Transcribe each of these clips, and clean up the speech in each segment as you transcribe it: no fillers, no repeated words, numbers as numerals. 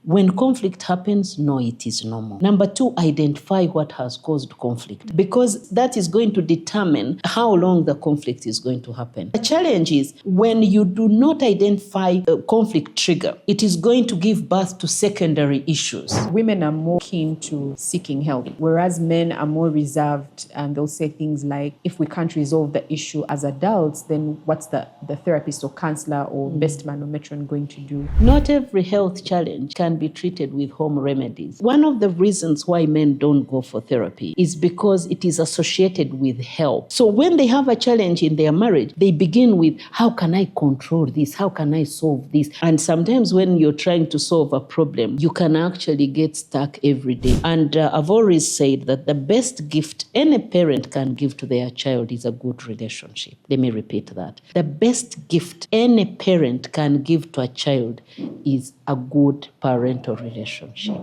When conflict happens, no, it is normal. Number two, identify what has caused conflict, because that is going to determine how long the conflict is going to happen. The challenge is when you do not identify a conflict trigger, it is going to give birth to secondary issues. Women are more keen to seeking help, whereas men are more reserved, and they'll say things like, if we can't resolve the issue as adults, then what's the therapist or counselor or best man or matron going to do? Not every health challenge can be treated with home remedies. One of the reasons why men don't go for therapy is because it is associated with help. So when they have a challenge in their marriage, they begin with, how can I control this? How can I solve this? And sometimes when you're trying to solve a problem, you can actually get stuck every day. And I've always said that the best gift any parent can give to their child is a good relationship. Let me repeat that. The best gift any parent can give to a child is a good parental relationship.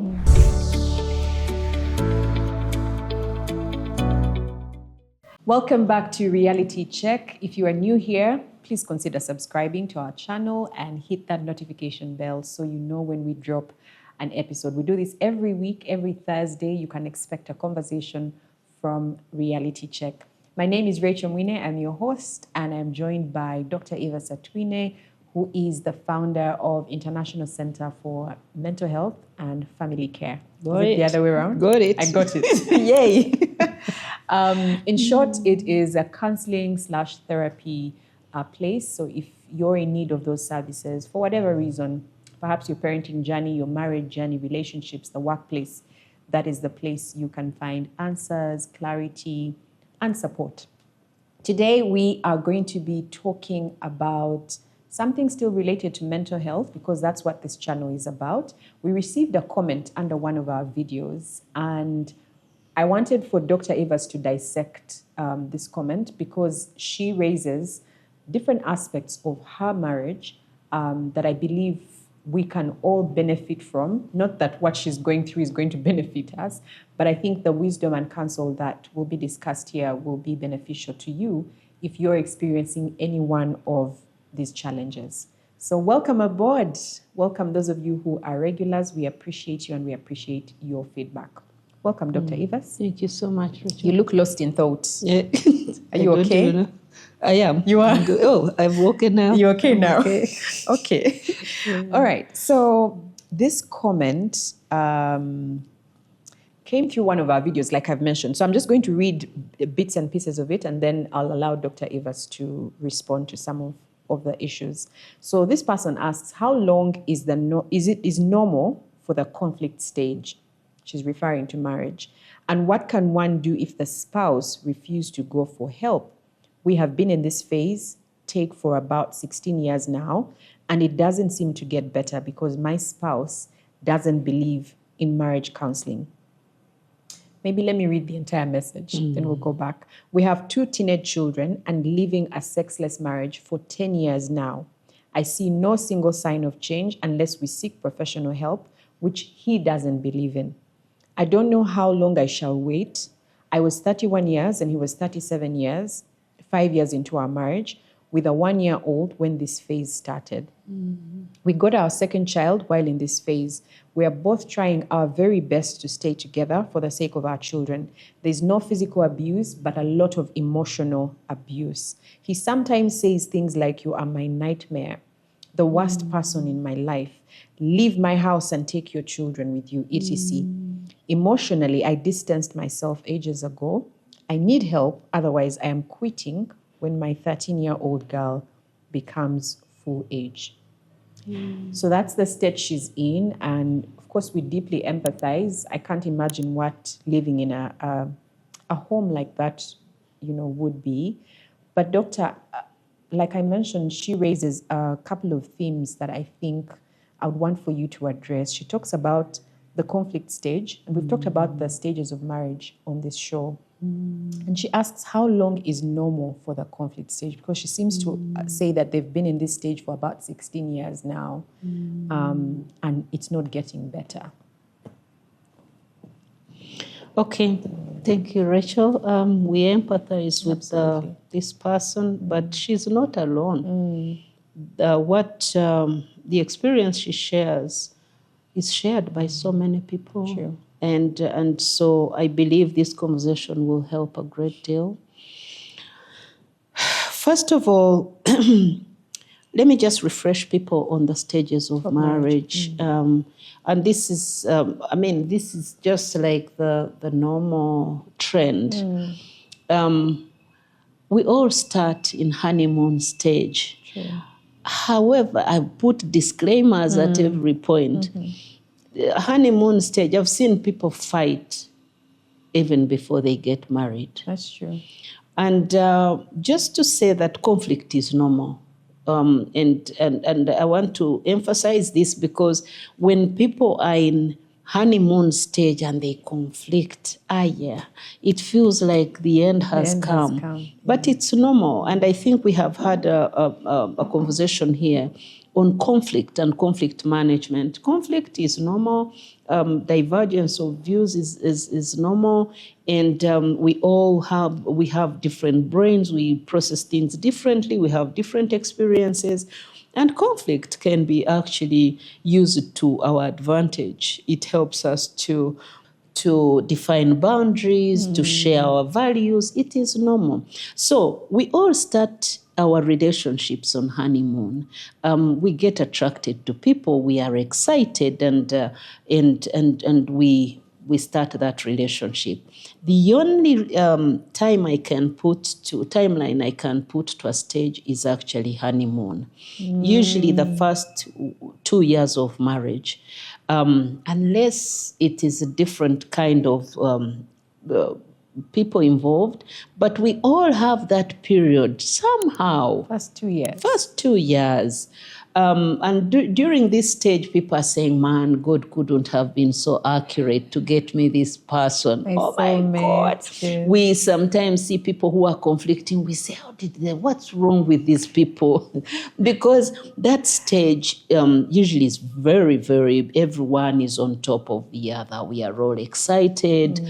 Welcome back to Reality Check. If you are new here, please consider subscribing to our channel and hit that notification bell so you know when we drop an episode. We do this every week, every Thursday. You can expect a conversation from Reality Check. My name is Rachel Mwine. I'm your host, and I'm joined by Dr. Eva Satwine, who is the founder of International Center for Mental Health and Family Care. Got Is it it. the other way around? Got it. I got it. Yay. In short, it is a counseling/therapy place. So if you're in need of those services, for whatever reason, perhaps your parenting journey, your marriage journey, relationships, the workplace, that is the place you can find answers, clarity, and support. Today, we are going to be talking about something still related to mental health, because that's what this channel is about. We received a comment under one of our videos, and I wanted for Dr. Evers to dissect this comment, because she raises different aspects of her marriage that I believe we can all benefit from. Not that what she's going through is going to benefit us, but I think the wisdom and counsel that will be discussed here will be beneficial to you if you're experiencing any one of these challenges. So welcome aboard. Welcome those of you who are regulars. We appreciate you and we appreciate your feedback. Welcome, Dr. Evers. Thank you so much, Richard. You look lost in thought. Yeah. Are you okay? I am. You are? Oh, I've woken now. You're okay now? Okay. Okay. All right. So this comment came through one of our videos, like I've mentioned. So I'm just going to read bits and pieces of it, and then I'll allow Dr. Evers to respond to some of the issues. So this person asks, how long is normal for the conflict stage? She's referring to marriage. And what can one do if the spouse refuses to go for help? We have been in this phase, for about 16 years now, and it doesn't seem to get better because my spouse doesn't believe in marriage counseling. Maybe let me read the entire message, then we'll go back. We have 2 teenage children and living a sexless marriage for 10 years now. I see no single sign of change unless we seek professional help, which he doesn't believe in. I don't know how long I shall wait. I was 31 years and he was 37 years, 5 years into our marriage, with a 1-year-old when this phase started. We got our second child while in this phase. We are both trying our very best to stay together for the sake of our children. There's no physical abuse, but a lot of emotional abuse. He sometimes says things like, "You are my nightmare, the worst person in my life. Leave my house and take your children with you, etc." Emotionally, I distanced myself ages ago. I need help, otherwise I am quitting when my 13-year-old girl becomes full age. So that's the state she's in, and of course we deeply empathize. I can't imagine what living in a home like that, would be. But Doctor, like I mentioned, she raises a couple of themes that I think I would want for you to address. She talks about the conflict stage, and we've talked about the stages of marriage on this show. And she asks, how long is normal for the conflict stage? Because she seems to say that they've been in this stage for about 16 years now, and it's not getting better. Okay, thank you, Rachel. We empathize with this person, but she's not alone. The experience she shares is shared by so many people. True. And so I believe this conversation will help a great deal. First of all, let me just refresh people on the stages of marriage. And this is, this is just like the normal trend. We all start in honeymoon stage. True. However, I put disclaimers at every point. Honeymoon stage, I've seen people fight even before they get married. That's true. And just to say that conflict is normal. And I want to emphasize this because when people are in honeymoon stage and they conflict, it feels like the end has come. But it's normal. And I think we have had a conversation here on conflict and conflict management. Conflict is normal. Divergence of views is normal. And we have different brains. We process things differently. We have different experiences. And conflict can be actually used to our advantage. It helps us to define boundaries, to share our values. It is normal. So we all start our relationships on honeymoon. We get attracted to people. We are excited, and we start that relationship. The only timeline I can put to a stage is actually honeymoon. Usually the first 2 years of marriage, unless it is a different kind of people involved, but we all have that period somehow. First 2 years. First 2 years. And during this stage, people are saying, man, God couldn't have been so accurate to get me this person. Oh my God. Yes. We sometimes see people who are conflicting. We say, what's wrong with these people? Because that stage usually is very, very, everyone is on top of the other. We are all excited.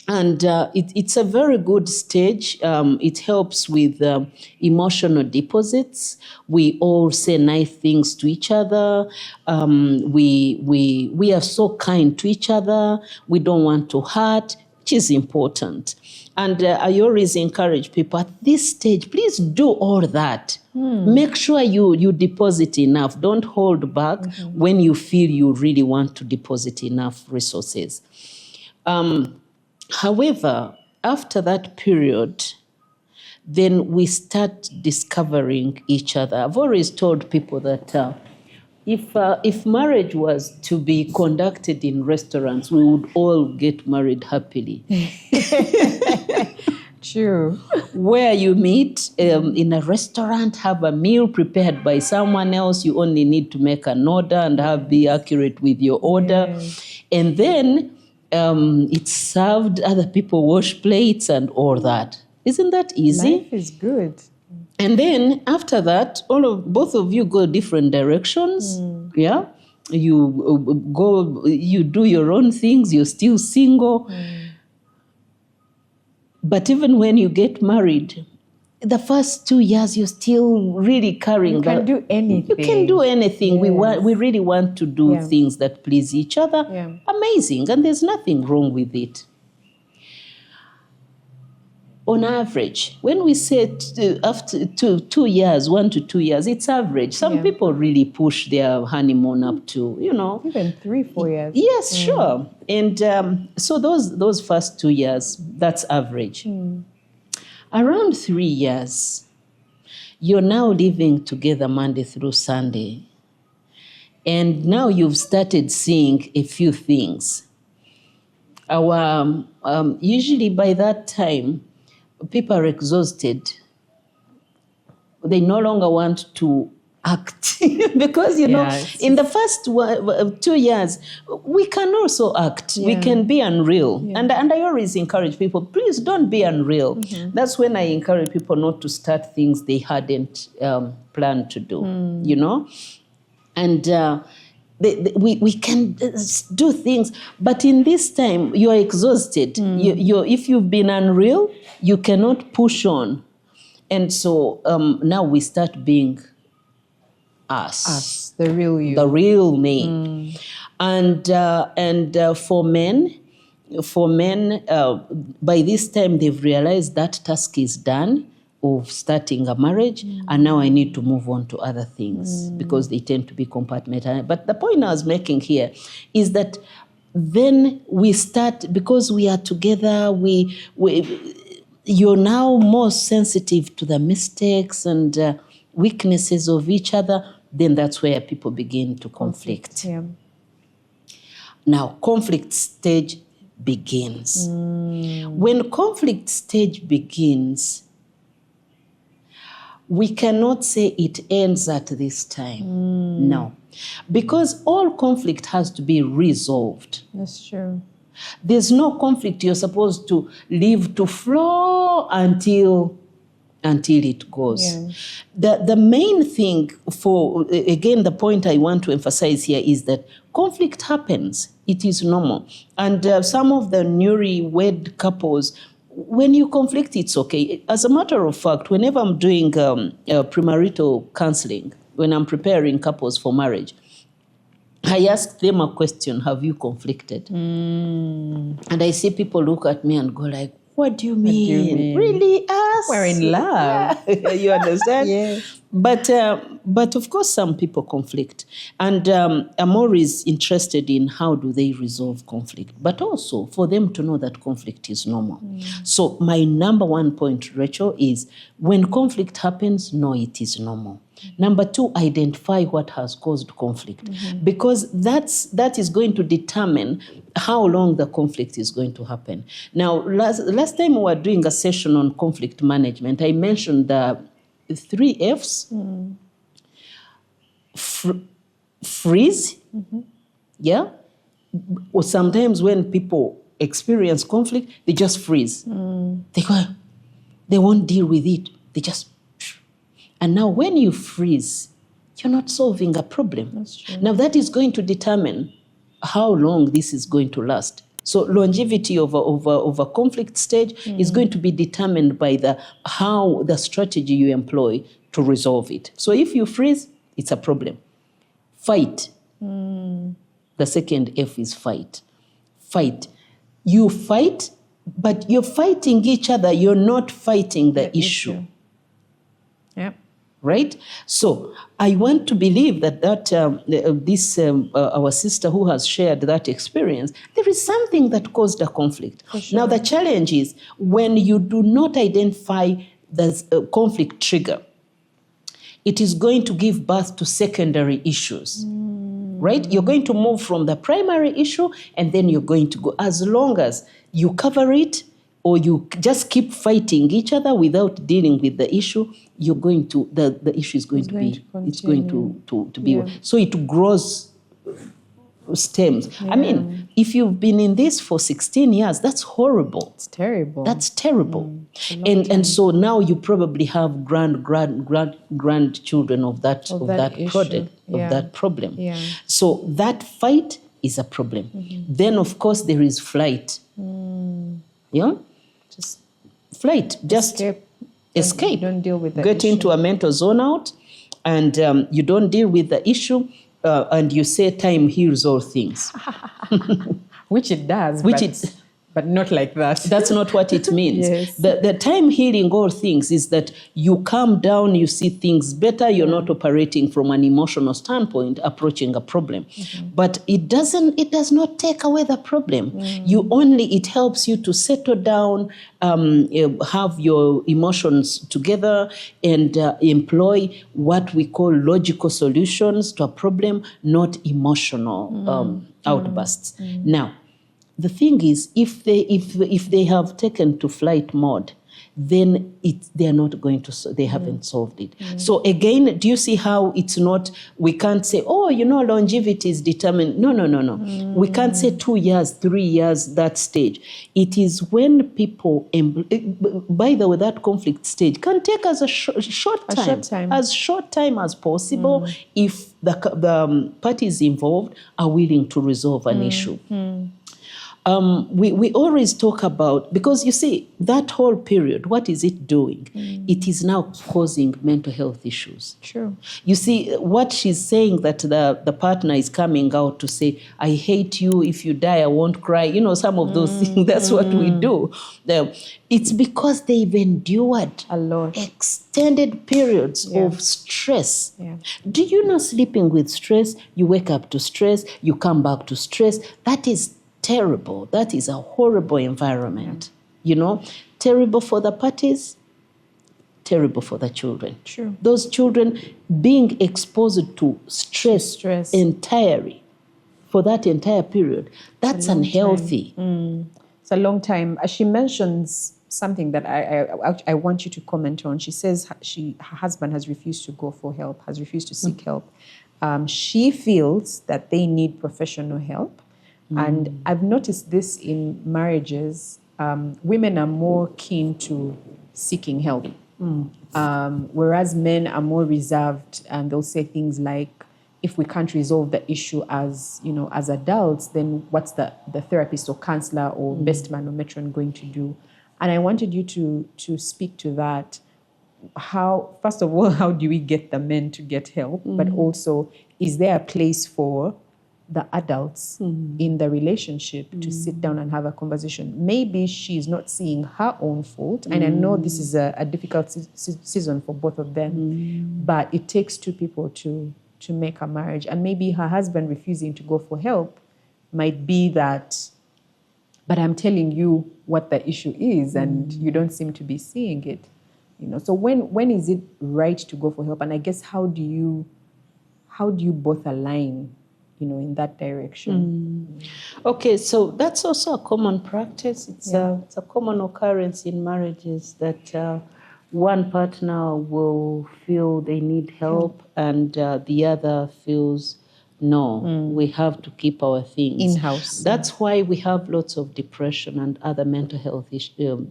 And it's a very good stage. It helps with emotional deposits. We all say nice things to each other. We are so kind to each other. We don't want to hurt, which is important. And I always encourage people at this stage, please do all that. Make sure you deposit enough. Don't hold back when you feel you really want to deposit enough resources. However, after that period, then we start discovering each other. I've always told people that if marriage was to be conducted in restaurants, we would all get married happily. True. Where you meet in a restaurant, have a meal prepared by someone else. You only need to make an order and be accurate with your order. Yes. And then it's served, other people wash plates and all that. Isn't that easy? Life is good. And then after that, both of you go different directions. Yeah. You do your own things, you're still single. But even when you get married, the first 2 years, you're still really carrying that. You can do anything. You can do anything. Yes. We really want to do things that please each other. Yeah. Amazing. And there's nothing wrong with it. On average, when we say after 2 years, 1 to 2 years, it's average. Some people really push their honeymoon up to, even 3-4 years. Yes, sure. And so those first 2 years, that's average. Around 3 years, you're now living together Monday through Sunday. And now you've started seeing a few things. Usually by that time, people are exhausted. They no longer want to act because, in the first 2 years, we can also act. We can be unreal. Yeah. And I always encourage people, please don't be unreal. That's when I encourage people not to start things they hadn't planned to do, And we can do things, but in this time, you are exhausted. If you've been unreal, you cannot push on. And so now we start being Us, the real you. The real me. And for men, by this time they've realized that task is done of starting a marriage, and now I need to move on to other things because they tend to be compartmentalized. But the point I was making here is that then we start, because we are together, you're now more sensitive to the mistakes and weaknesses of each other. Then that's where people begin to conflict. Yeah. Now, conflict stage begins. When conflict stage begins, we cannot say it ends at this time. No. Because all conflict has to be resolved. That's true. There's no conflict you're supposed to leave to flow until it goes. Yeah. The main thing again, the point I want to emphasize here is that conflict happens. It is normal. And some of the newlywed couples, when you conflict, it's okay. As a matter of fact, whenever I'm doing premarital counseling, when I'm preparing couples for marriage, I ask them a question: have you conflicted? And I see people look at me and go like, what do you mean? Really, us? We're in love. You understand? Yes. But of course, some people conflict. And I'm always interested in how do they resolve conflict, but also for them to know that conflict is normal. So my number one point, Rachel, is when conflict happens, know it is normal. Number two, identify what has caused conflict, because that is going to determine how long the conflict is going to happen. Now, last time we were doing a session on conflict management, I mentioned the 3 F's. Freeze. Yeah. Or sometimes when people experience conflict, they just freeze. They won't deal with it. They just. And now when you freeze, you're not solving a problem. That's true. Now that is going to determine how long this is going to last. So longevity of a conflict stage is going to be determined by how the strategy you employ to resolve it. So if you freeze, it's a problem. Fight. The second F is fight. Fight. You fight, but you're fighting each other. You're not fighting the issue. Yeah. Right? So I want to believe that our sister who has shared that experience, there is something that caused a conflict. Sure. Now the challenge is when you do not identify the conflict trigger, it is going to give birth to secondary issues. Right? You're going to move from the primary issue and then you're going to go, as long as you cover it or you just keep fighting each other without dealing with the issue, you're going to the issue is going to be it's going to be so it grows stems. I mean, if you've been in this for 16 years, that's horrible. It's terrible. That's terrible. And so now you probably have grandchildren of that project, of that problem. Yeah. So that fight is a problem. Then of course there is flight. Yeah? Just flight. Just escape. Don't deal with the Get issue. into a mental zone out, and you don't deal with the issue, and you say time heals all things. Which it does, but not like that. That's not what it means. Yes. The time healing all things is that you calm down, you see things better, you're not operating from an emotional standpoint, approaching a problem. But it does not take away the problem. It helps you to settle down, have your emotions together, and employ what we call logical solutions to a problem, not emotional outbursts. Now, the thing is, if they have taken to flight mode, then they are not going to. They haven't solved it. So again, do you see how it's not? We can't say, longevity is determined. No. We can't say 2 years, 3 years. That stage. It is when people. By the way, that conflict stage can take us a short time, as short time as possible, if the parties involved are willing to resolve an issue. We always talk about, because you see, that whole period, what is it doing? It is now causing mental health issues. True. You see, what she's saying, that the partner is coming out to say, I hate you, if you die, I won't cry. You know, some of those things, that's what we do. It's because they've endured A lot. extended periods of stress. Yeah. Do you know, sleeping with stress, you wake up to stress, you come back to stress? That is terrible. That is a horrible environment. You know, terrible for the parties, terrible for the children. True. Those children being exposed to stress entirely for that entire period, that's unhealthy. It's a long time. She mentions something that I want you to comment on. She says her husband has refused to go for help, has refused to seek help. She feels that they need professional help. And I've noticed this in marriages. Women are more keen to seeking help, whereas men are more reserved, and they'll say things like, if we can't resolve the issue as adults, then what's the therapist or counselor or best man or matron going to do? And I wanted you to speak to that. How, first of all, how do we get the men to get help? But also, is there a place for the adults in the relationship to sit down and have a conversation? Maybe she's not seeing her own fault. And I know this is a difficult season for both of them, but it takes two people to make a marriage. And maybe her husband refusing to go for help might be that, but I'm telling you what the issue is, and you don't seem to be seeing it. You know, so when is it right to go for help? And I guess how do you both align, in that direction? Okay, so that's also a common practice. It's a common occurrence in marriages that one partner will feel they need help, and the other feels, no, we have to keep our things in-house. That's why we have lots of depression and other mental health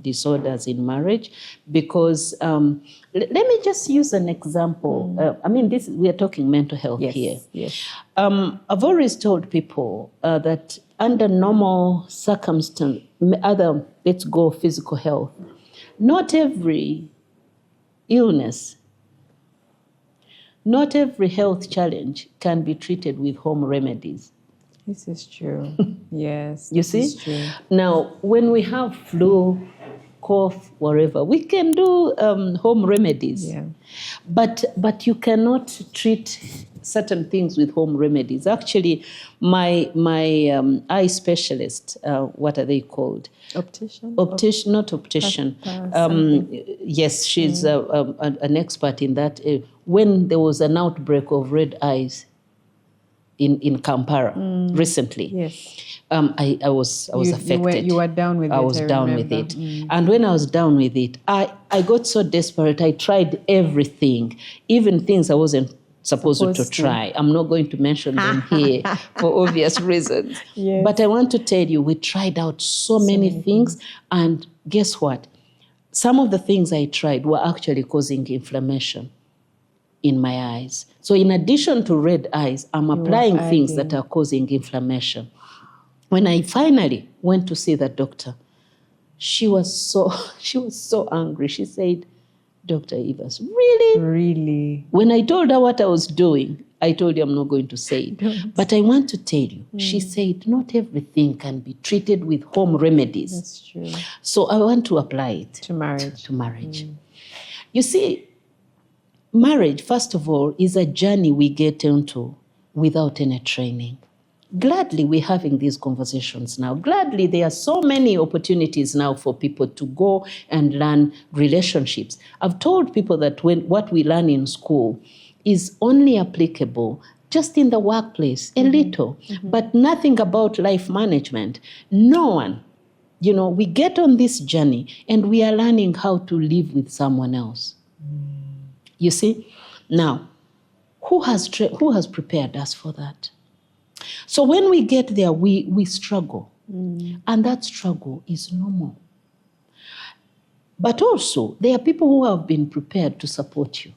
disorders in marriage, because let me just use an example. We are talking mental health here. Yes. I've always told people that under normal circumstances, let's go physical health, not every illness, not every health challenge can be treated with home remedies. This is true. Yes. You see? This is true. Now, when we have flu, cough, whatever, we can do home remedies. Yeah. But you cannot treat certain things with home remedies. Actually, my eye specialist, what are they called? Optician? Not optician. Yes, she's an expert in that. When there was an outbreak of red eyes in Kampala recently, yes, I was affected. You were down with it. I was down with it. And when I was down with it, I got so desperate. I tried everything, even things I wasn't supposed to try. I'm not going to mention them here for obvious reasons. Yes. But I want to tell you, we tried out so many things. And guess what? Some of the things I tried were actually causing inflammation in my eyes. So in addition to red eyes, I'm applying things that are causing inflammation. When I finally went to see the doctor, she was so angry. She said, Dr. Evers, really? Really? When I told her what I was doing, I told you I'm not going to say it. But I want to tell you, she said, not everything can be treated with home remedies. That's true. So I want to apply it to marriage. You see, marriage, first of all, is a journey we get into without any training. Gladly, we're having these conversations now. Gladly, there are so many opportunities now for people to go and learn relationships. I've told people that what we learn in school is only applicable just in the workplace, a little, but nothing about life management. No one. We get on this journey and we are learning how to live with someone else. You see? Now, who has prepared us for that? So when we get there, we struggle. And that struggle is normal. But also, there are people who have been prepared to support you.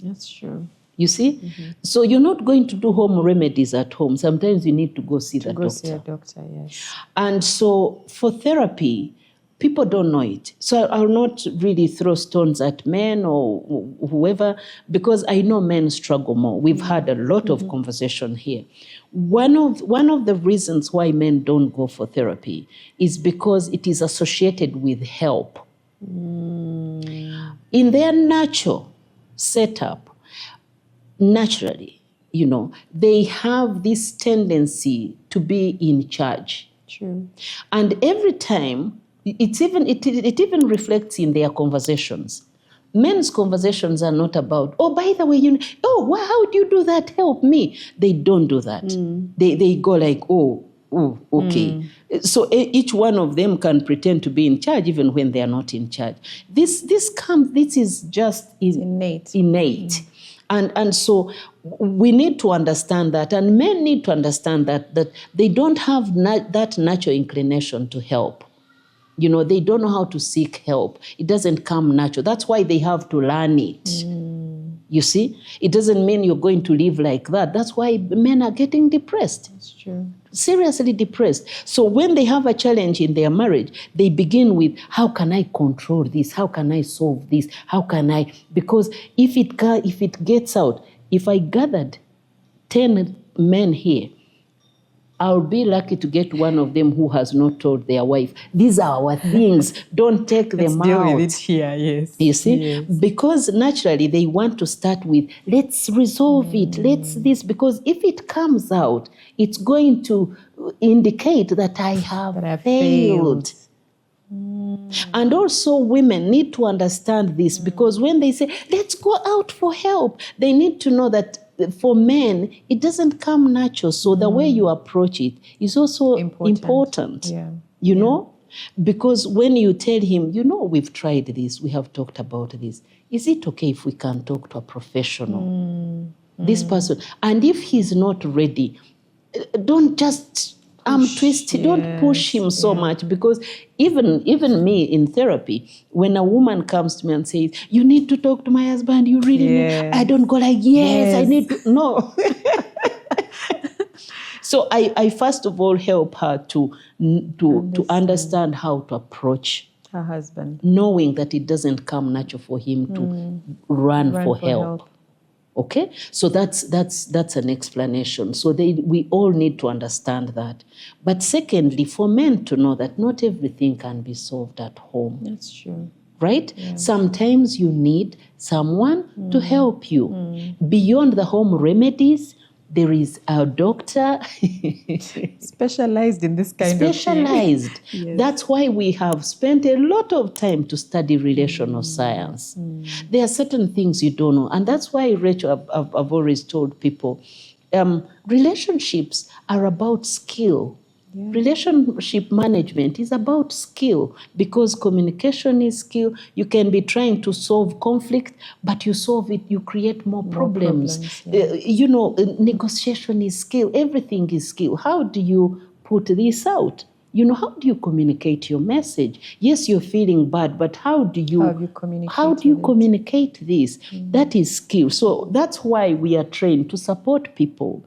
That's true. You see? So you're not going to do home remedies at home. Sometimes you need to go see the doctor. See a doctor, yes. And so for therapy, people don't know it. So I'll not really throw stones at men or whoever, because I know men struggle more. We've had a lot of conversation here. One of the reasons why men don't go for therapy is because it is associated with help. In their natural setup, naturally, they have this tendency to be in charge. True. And every time, it even reflects in their conversations. Men's conversations are not about, oh, by the way, how do you do that? Help me. They don't do that. They go like, oh, okay. So each one of them can pretend to be in charge even when they are not in charge. This is just innate. And so we need to understand that, and men need to understand that they don't have that natural inclination to help. They don't know how to seek help. It doesn't come natural. That's why they have to learn it. You see? It doesn't mean you're going to live like that. That's why men are getting depressed. That's true. Seriously depressed. So when they have a challenge in their marriage, they begin with, how can I control this? How can I solve this? How can I? Because if it gets out, if I gathered 10 men here, I'll be lucky to get one of them who has not told their wife, these are our things, don't take them out. Let's deal with it here, yes. You see? Yes. Because naturally they want to start with, let's resolve it, let's this, because if it comes out, it's going to indicate that I have failed. And also women need to understand this, because when they say, let's go out for help, they need to know that for men, it doesn't come natural. So the way you approach it is also important. Yeah. Because when you tell him, we've tried this, we have talked about this. Is it okay if we can talk to a professional? This person. And if he's not ready, don't just twist it. Don't push him so much, because even me in therapy, when a woman comes to me and says, you need to talk to my husband, you really need, I don't go like, yes, I need to, no. So I first of all help her to understand how to approach her husband, knowing that it doesn't come natural for him to run for help. Okay, so that's an explanation. So we all need to understand that. But secondly, for men to know that not everything can be solved at home. That's true. Right? Yeah. Sometimes you need someone to help you. Beyond the home remedies, there is a doctor specialized in this kind of thing. Yes. That's why we have spent a lot of time to study relational science. There are certain things you don't know. And that's why, Rachel, I've always told people, relationships are about skill. Yeah. Relationship management is about skill, because communication is skill. You can be trying to solve conflict, but you solve it, you create more problems. Negotiation is skill. Everything is skill. How do you put this out? How do you communicate your message? Yes, you're feeling bad, but how do you communicate this? That is skill. So that's why we are trained to support people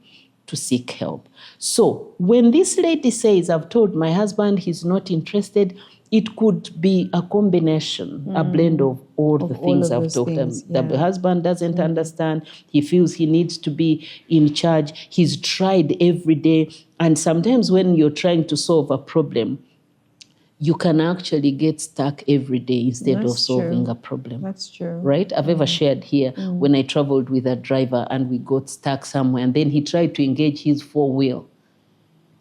to seek help. So when this lady says, I've told my husband he's not interested, it could be a combination, a blend of all the things I've talked about. The husband doesn't understand. He feels he needs to be in charge. He's tried every day. And sometimes when you're trying to solve a problem, you can actually get stuck every day instead of solving a problem. That's true. Right? I've ever shared here when I traveled with a driver and we got stuck somewhere, and then he tried to engage his four-wheel.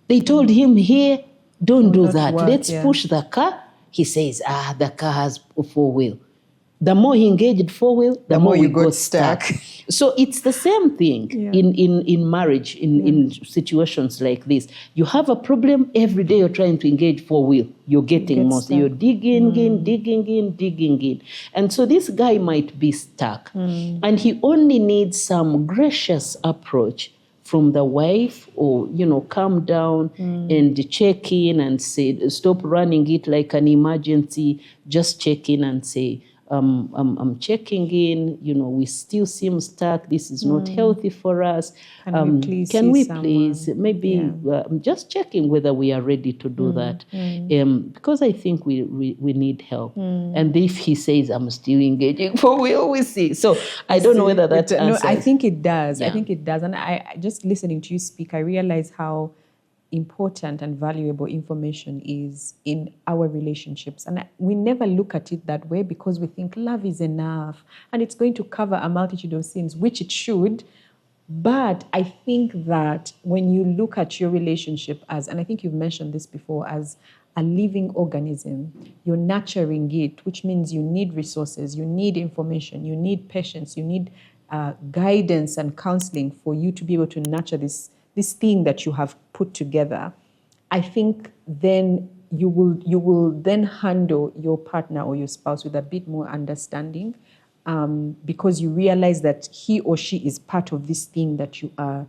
They told him, here, don't do that. Let's push the car. He says, the car has a four-wheel. The more he engaged four-wheel, the more we got stuck. So it's the same thing in marriage, in situations like this. You have a problem, every day you're trying to engage four-wheel. You're getting more. You're digging in. And so this guy might be stuck. And he only needs some gracious approach from the wife, or, calm down and check in and say, stop running it like an emergency. Just check in and say, I'm checking in, we still seem stuck. This is not healthy for us. Can we please maybe I'm just checking whether we are ready to do that. Because I think we need help. And if he says I'm still engaging, we always see. So I don't know whether that answers. No, I think it does. Yeah. I think it does. And I just listening to you speak, I realize how important and valuable information is in our relationships. And we never look at it that way because we think love is enough and it's going to cover a multitude of sins, which it should. But I think that when you look at your relationship as, and I think you've mentioned this before, as a living organism, you're nurturing it, which means you need resources, you need information, you need patience, you need guidance and counseling for you to be able to nurture this thing that you have put together. I think then you will then handle your partner or your spouse with a bit more understanding, because you realize that he or she is part of this thing that you are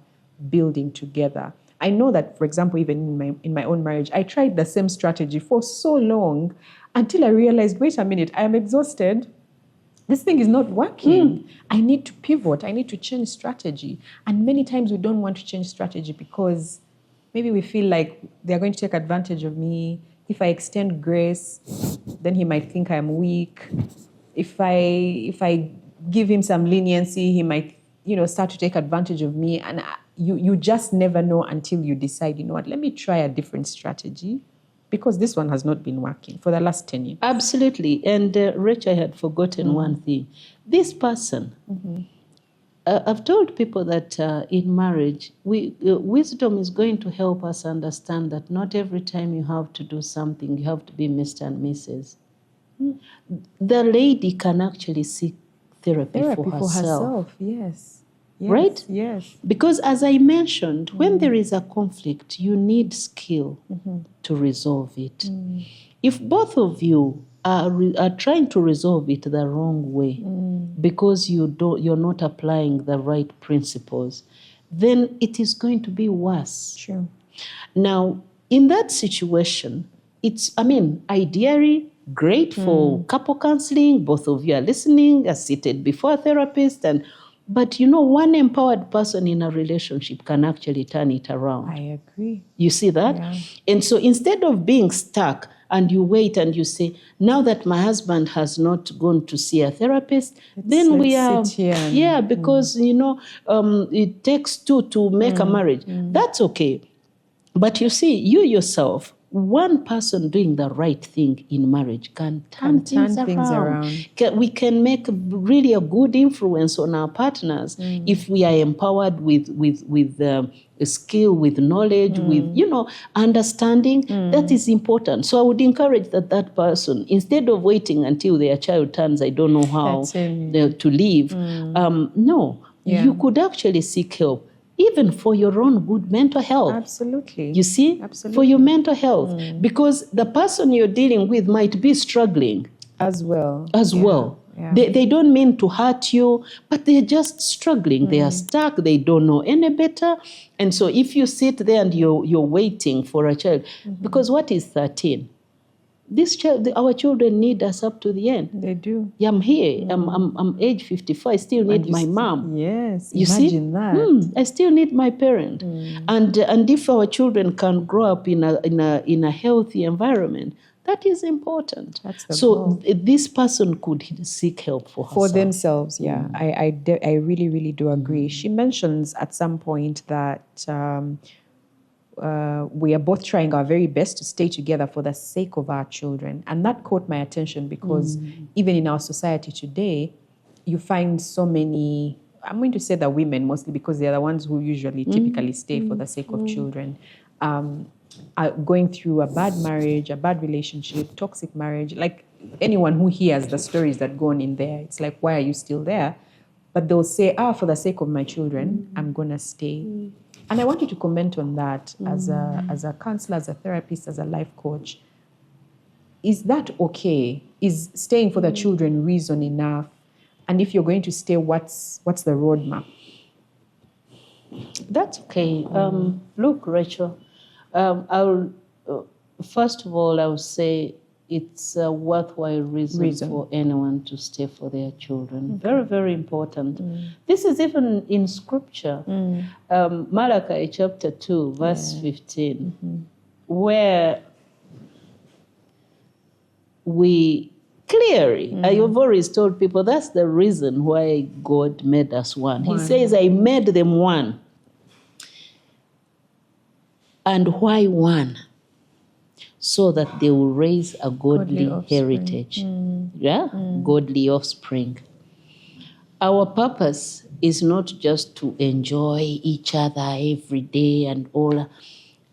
building together. I know that, for example, even in my own marriage, I tried the same strategy for so long until I realized, wait a minute, I am exhausted. This thing is not working. I need to pivot. I need to change strategy. And many times we don't want to change strategy because maybe we feel like they're going to take advantage of me. If I extend grace, then he might think I'm weak. If I give him some leniency, he might, start to take advantage of me. And you just never know until you decide, let me try a different strategy, because this one has not been working for the last 10 years. Absolutely. And Rachel, I had forgotten one thing. This person, I've told people that in marriage, wisdom is going to help us understand that not every time you have to do something, you have to be Mr. and Mrs. The lady can actually seek therapy for herself. Yes. Right? Yes. Because as I mentioned, when there is a conflict, you need skill to resolve it. If both of you are trying to resolve it the wrong way because you're not applying the right principles, then it is going to be worse. Sure. Now, in that situation, ideally great for couple counseling. Both of you are listening, are seated before a therapist, but one empowered person in a relationship can actually turn it around. I agree. You see that? Yeah. And so instead of being stuck and you wait and you say, now that my husband has not gone to see a therapist, then we are, sit here because, it takes two to make a marriage. That's okay. But you see, you yourself, one person doing the right thing in marriage can turn things around. We can make really a good influence on our partners if we are empowered with skill, with knowledge, with, understanding. That is important. So I would encourage that person, instead of waiting until their child turns, I don't know how to leave. You could actually seek help, even for your own good mental health. Absolutely. You see? Absolutely. For your mental health. Because the person you're dealing with might be struggling. As well. Yeah. They don't mean to hurt you, but they're just struggling. They are stuck. They don't know any better. And so if you sit there and you're waiting for a child, because what is 13? Our children need us up to the end. They do. Yeah, I'm here. I'm age 54. I still need my mom. Yes, imagine that. I still need my parent. And if our children can grow up in a healthy environment, that is important. That's the goal. This person could seek help for herself. For themselves, yeah. I really, really do agree. She mentions at some point that we are both trying our very best to stay together for the sake of our children. And that caught my attention because even in our society today, you find so many, I'm going to say the women mostly because they're the ones who usually typically stay for the sake of children, are going through a bad marriage, a bad relationship, toxic marriage. Like anyone who hears the stories that go on in there, it's like, why are you still there? But they'll say, for the sake of my children, I'm going to stay. And I want you to comment on that as a counselor, as a therapist, as a life coach. Is that okay? Is staying for the children reason enough? And if you're going to stay, what's the roadmap? That's okay. Look, Rachel, first of all, I would say it's a worthwhile reason for anyone to stay for their children. Okay. Very, very important. This is even in scripture. Malachi chapter 2, verse 15, where we clearly, I have always told people that's the reason why God made us one. He says, I made them one. And why one? So that they will raise a godly heritage. Godly offspring. Our purpose is not just to enjoy each other every day and all.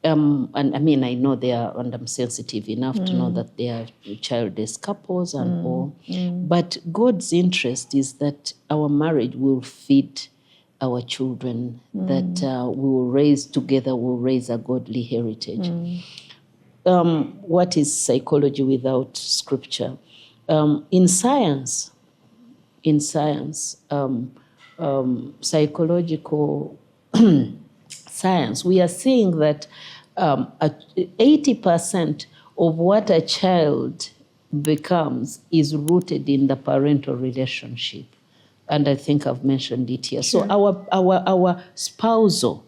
And I mean, I know they are, and I'm sensitive enough to know that they are childless couples and all. But God's interest is that our marriage will feed our children, that we will raise together, will raise a godly heritage. What is psychology without scripture? In science, psychological science, we are seeing that 80% of what a child becomes is rooted in the parental relationship. And I think I've mentioned it here. Sure. So our spousal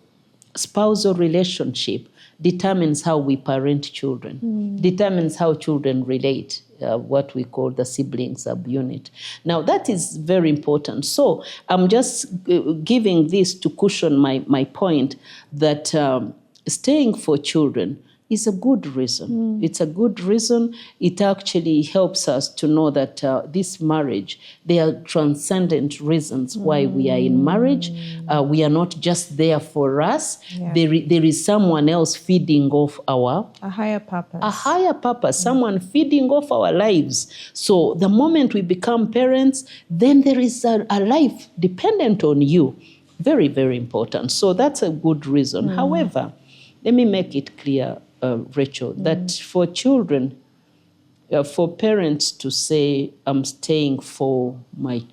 relationship determines how we parent children, determines how children relate, what we call the sibling subunit. Now, that is very important. So I'm just giving this to cushion my point that staying for children is a good reason. It's a good reason. It actually helps us to know that this marriage, there are transcendent reasons why we are in marriage. We are not just there for us. Yeah. There is someone else feeding off a higher purpose. A higher purpose, someone feeding off our lives. So the moment we become parents, then there is a life dependent on you. Very, very important. So that's a good reason. However, let me make it clear, Rachel, that for children, for parents to say, I'm staying for my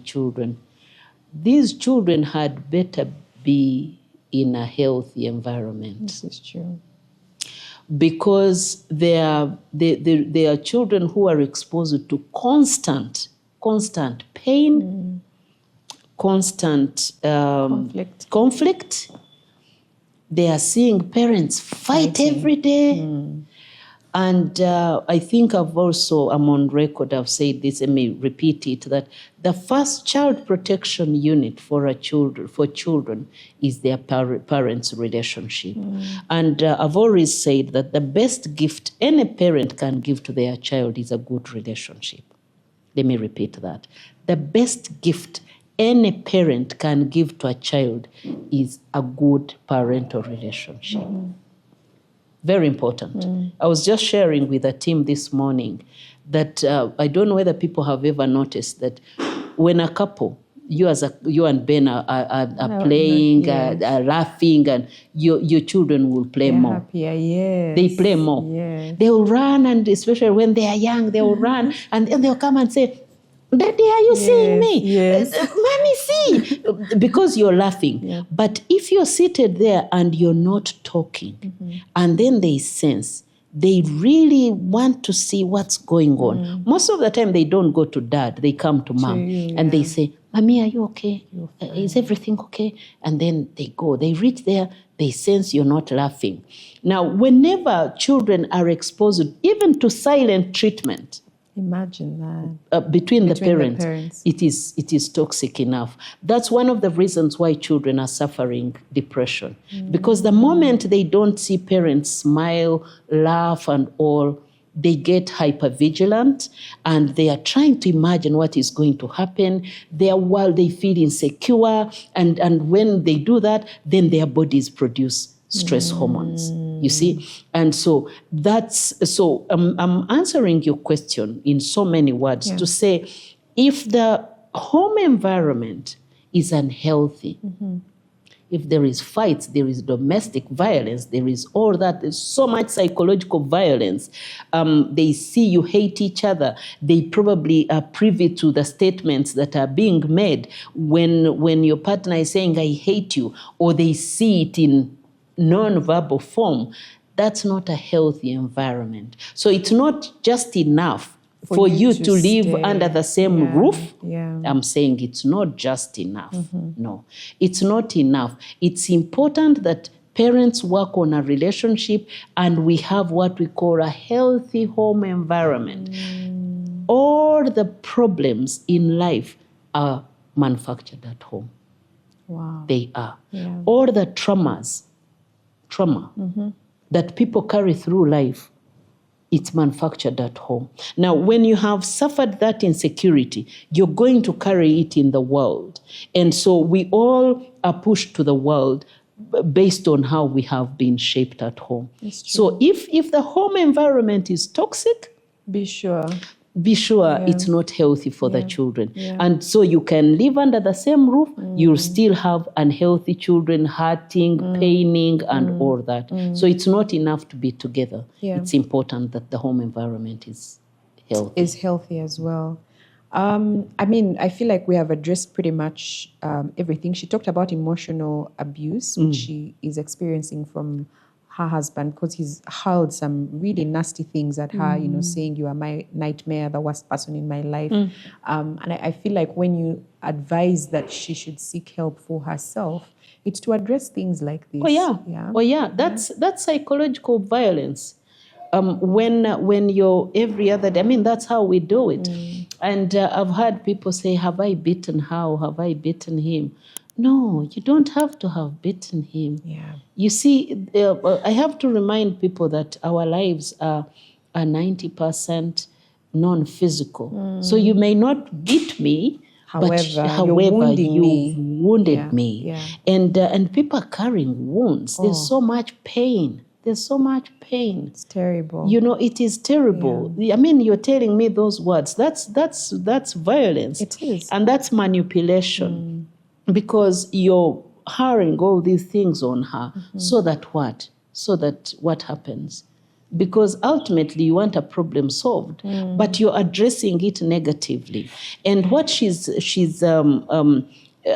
children, these children had better be in a healthy environment. This is true. Because they are children who are exposed to constant pain, constant conflict. They are seeing parents fight every day. And I think I'm on record, I've said this, let me repeat it, that the first child protection unit for children is their parents' relationship. And I've always said that the best gift any parent can give to their child is a good relationship. Let me repeat that. The best gift any parent can give to a child is a good parental relationship. Very important. I was just sharing with a team this morning that I don't know whether people have ever noticed that when a couple, you and Ben are playing, are laughing, and your children will play more. Happier, yes. They play more. Yes. They will run, and especially when they are young, they will run, and they'll come and say, Daddy, are you seeing me? Yes. Mommy, see. Because you're laughing. Yeah. But if you're seated there and you're not talking, and then they sense, they really want to see what's going on. Most of the time, they don't go to dad. They come to mom. And they say, Mommy, are you okay? Is everything okay? And then they go. They reach there. They sense you're not laughing. Now, whenever children are exposed even to silent treatment, imagine that. Between the parents. It is toxic enough. That's one of the reasons why children are suffering depression. Because the moment they don't see parents smile, laugh, and all, they get hypervigilant, and they are trying to imagine what is going to happen. While they feel insecure, and when they do that, then their bodies produce stress hormones, you see? And so I'm answering your question in so many words to say, if the home environment is unhealthy, if there is fights, there is domestic violence, there is all that, there's so much psychological violence. They see you hate each other. They probably are privy to the statements that are being made when your partner is saying, I hate you, or they see it in non-verbal form. that's not a healthy environment. So it's not just enough for you to live stay under the same roof. Yeah. I'm saying it's not just enough. No, it's not enough. It's important that parents work on a relationship and we have what we call a healthy home environment. All the problems in life are manufactured at home. Wow. They are. Yeah. All the trauma that people carry through life, it's manufactured at home. Now, when you have suffered that insecurity, you're going to carry it in the world. And so we all are pushed to the world based on how we have been shaped at home. So if the home environment is toxic, be sure it's not healthy for the children. And so you can live under the same roof, you'll still have unhealthy children, hurting, paining, and all that. So it's not enough to be together. It's important that the home environment is healthy. Is healthy as well. I mean, I feel like we have addressed pretty much everything. She talked about emotional abuse, which she is experiencing from her husband, because he's hurled some really nasty things at her, you know, saying you are my nightmare, the worst person in my life. And I feel like when you advise that she should seek help for herself, it's to address things like this. That's psychological violence. When you're every other day, I mean, that's how we do it. And I've heard people say, have I beaten her? Have I beaten him? No, you don't have to have beaten him. You see, I have to remind people that our lives are 90% non-physical. So you may not beat me, however, you've wounded me. And people are carrying wounds. There's so much pain. There's so much pain. It's terrible. You know, it is terrible. I mean, you're telling me those words. That's violence. It is. And that's manipulation. Because you're hiring all these things on her. So that what? So that what happens? Because ultimately you want a problem solved, but you're addressing it negatively. And what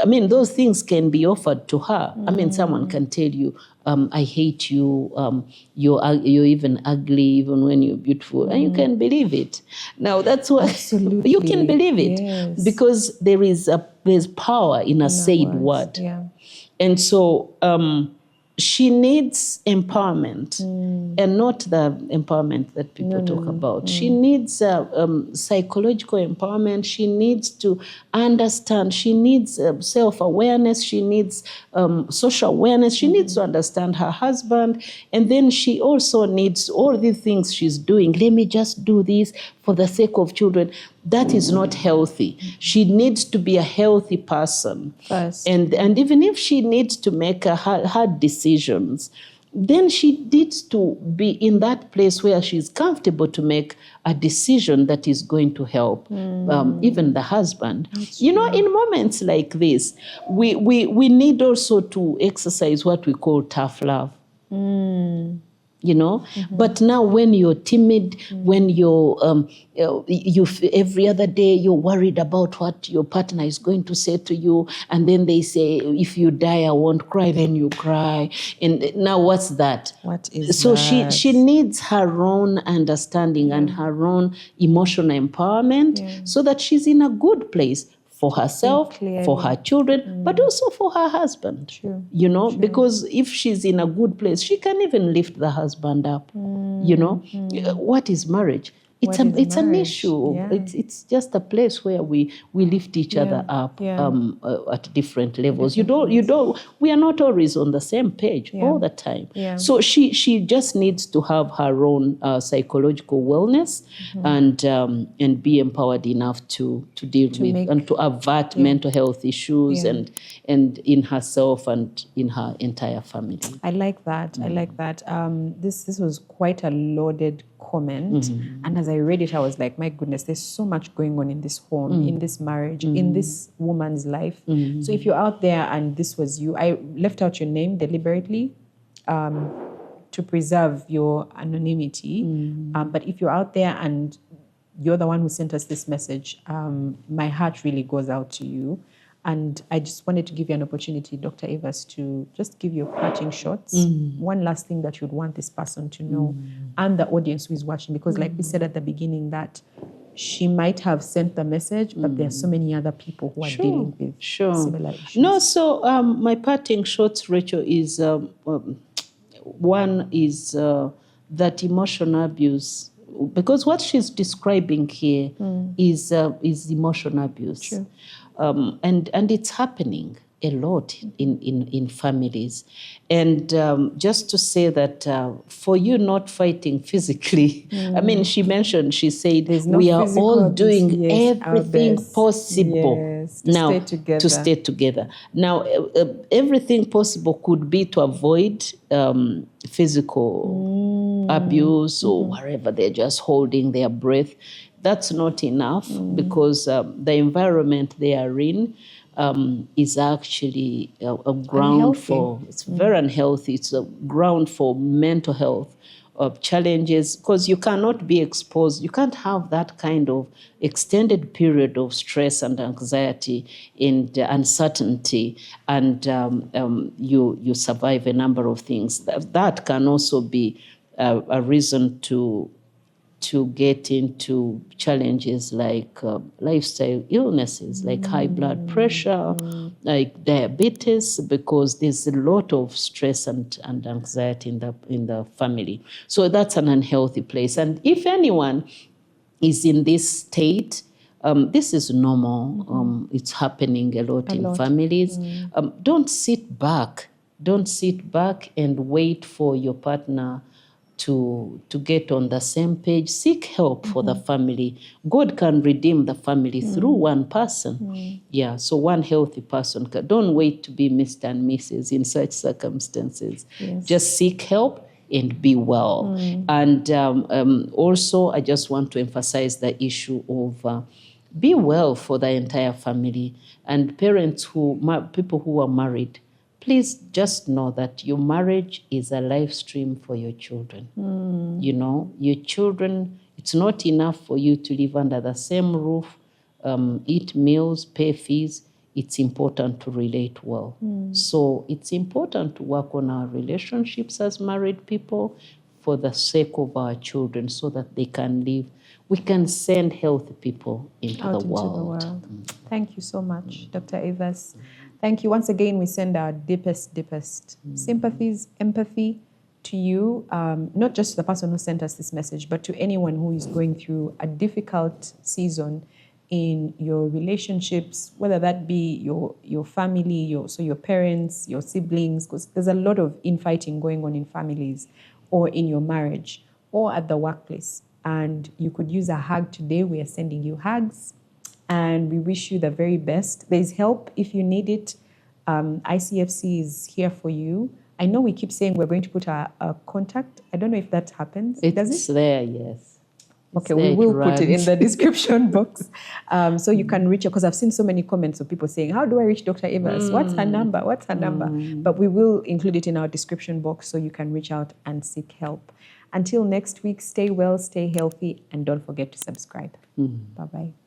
I mean, those things can be offered to her. I mean, someone can tell you, I hate you, you're even ugly even when you're beautiful, and you can believe it. Now, that's what you can believe it, because there's power in a said word. And so she needs empowerment, and not the empowerment that people talk about. She needs psychological empowerment. She needs to understand. She needs self-awareness. She needs social awareness. She needs to understand her husband. And then she also needs all these things she's doing. Let me just do this for the sake of children. That is not healthy. She needs to be a healthy person first. And even if she needs to make hard decisions, then she needs to be in that place where she's comfortable to make a decision that is going to help even the husband. You know, in moments like this, we need also to exercise what we call tough love. You know, but now when you're timid, when you're every other day you're worried about what your partner is going to say to you, and then they say, if you die I won't cry, then you cry, and now what's that? What is so that? she needs her own understanding and her own emotional empowerment so that she's in a good place for herself, for her children, but also for her husband. You know, because if she's in a good place, she can even lift the husband up. You know, what is marriage? It's an issue. It's just a place where we lift each other up at different levels. We are not always on the same page all the time. So she just needs to have her own psychological wellness and be empowered enough to deal with and to avert mental health issues and in herself and in her entire family. I like that. I like that. This was quite a loaded comment, and as I read it, I was like, my goodness, there's so much going on in this home, in this marriage, in this woman's life. So if you're out there and this was you, I left out your name deliberately to preserve your anonymity, but if you're out there and you're the one who sent us this message, my heart really goes out to you. And I just wanted to give you an opportunity, Dr. Evers, to just give your parting shots. One last thing that you'd want this person to know and the audience who is watching, because like we said at the beginning, that she might have sent the message, but there are so many other people who are dealing with similar issues. No, so my parting shots, Rachel, is one is that emotional abuse, because what she's describing here is emotional abuse. Sure. And it's happening a lot in families. And just to say that for you not fighting physically, I mean, she said, no we are all physical doing abuse, everything yes, possible to to stay together. Now, everything possible could be to avoid physical abuse or whatever. They're just holding their breath. That's not enough, because the environment they are in is actually a ground unhealthy. for, it's very unhealthy. It's a ground for mental health challenges, because you cannot be exposed. You can't have that kind of extended period of stress and anxiety and uncertainty, and you survive a number of things. That can also be a reason to get into challenges like lifestyle illnesses, like high blood pressure, like diabetes, because there's a lot of stress and anxiety in the family. So that's an unhealthy place. And if anyone is in this state, this is normal. It's happening a lot in families. Don't sit back. Don't sit back and wait for your partner to get on the same page. Seek help for the family. God can redeem the family through one person. Yeah, so one healthy person. Don't wait to be Mr. and Mrs. in such circumstances. Yes. Just seek help and be well. And also, I just want to emphasize the issue of be well for the entire family. And parents people who are married, please just know that your marriage is a live stream for your children. You know, your children, it's not enough for you to live under the same roof, eat meals, pay fees. It's important to relate well. So it's important to work on our relationships as married people for the sake of our children, so that they can live. We can send healthy people into the world. Thank you so much, Dr. Evers. Thank you. Once again, we send our deepest sympathies, empathy to you, not just to the person who sent us this message, but to anyone who is going through a difficult season in your relationships, whether that be your family, your parents, your siblings, because there's a lot of infighting going on in families, or in your marriage, or at the workplace. And you could use a hug today. We are sending you hugs. And we wish you the very best. There's help if you need it. ICFC is here for you. I know we keep saying we're going to put a contact. I don't know if that happens. It's there, yes. Okay, we will put it in the description box. So you can reach her, because I've seen so many comments of people saying, how do I reach Dr. Evers? What's her number? What's her number? But we will include it in our description box so you can reach out and seek help. Until next week, stay well, stay healthy, and don't forget to subscribe. Bye-bye.